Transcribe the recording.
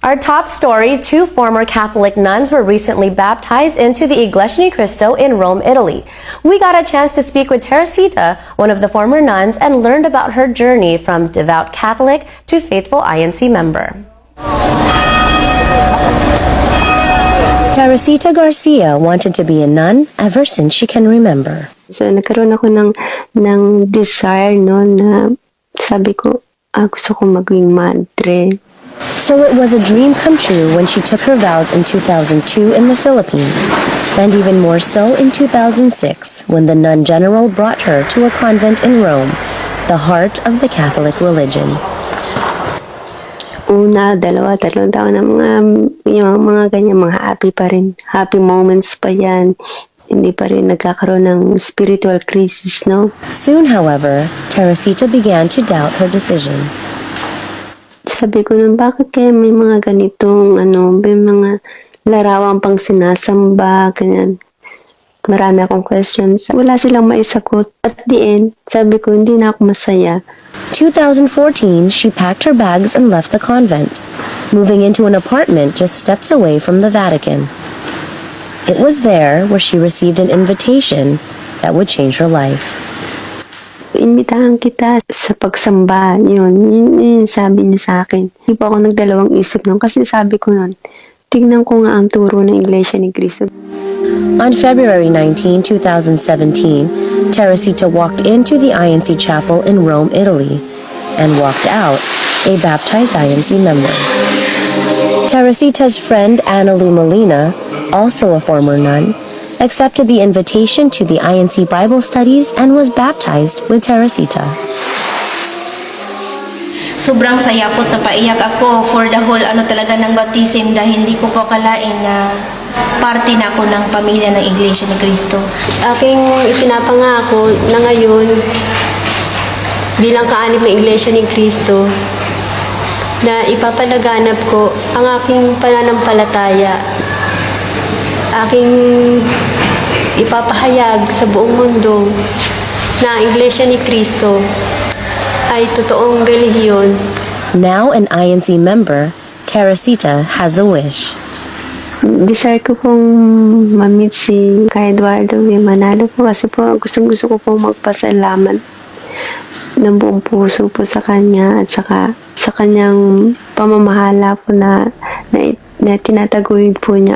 Our top story, two former Catholic nuns were recently baptized into the Iglesia Ni Cristo in Rome, Italy. We got a chance to speak with Teresita, one of the former nuns, and learned about her journey from devout Catholic to faithful INC member. Teresita Garcia wanted to be a nun ever since she can remember. So, nagkaroon ako ng desire, no, na sabi ko, gusto ko maging madre. So it was a dream come true when she took her vows in 2002 in the Philippines, and even more so in 2006 when the nun general brought her to a convent in Rome, the heart of the Catholic religion. Una, dalawa, tatlong taon na mga ganyan, mga happy pa rin. Happy moments pa yan. Hindi pa rin nagkakaroon ng spiritual crisis, no? Soon, however, Teresita began to doubt her decision. Sabi ko nun, bakit kaya may mga ganitong, may mga larawang pang sinasamba, ganyan. Marami akong questions. Wala silang maisagot. At the end, sabi ko, hindi na ako masaya. 2014, she packed her bags and left the convent, moving into an apartment just steps away from the Vatican. It was there where she received an invitation that would change her life. Imbitahan kita sa pagsamba. Yun sabi niya sa akin. Hindi pa ako nagdalawang isip nun kasi sabi ko nun, tignan ko nga ang turo ng Iglesia Ni Cristo. On February 19, 2017, Teresita walked into the INC chapel in Rome, Italy, and walked out a baptized INC member. Teresita's friend Ana Lu Molina, also a former nun, accepted the invitation to the INC Bible studies and was baptized with Teresita. Sobrang saya po't napaiyak ako for the whole talaga ng baptism dahil hindi ko po akalain na parte na ako ng pamilya ng Iglesia Ni Cristo. Aking ipinapangako na ngayon bilang kaanib ng Iglesia Ni Cristo na ipapalaganap ko ang aking pananampalataya, aking ipapahayag sa buong mundo na ang Iglesia Ni Cristo ay totoong relihiyon. Now an INC member, Teresita has a wish. Desire ko pong ma-meet si Kay Eduardo Manalo po kasi po gusto ko pong magpasalamat ng buong puso po sa kanya at saka sa kanyang pamamahala po na tinataguyod po niya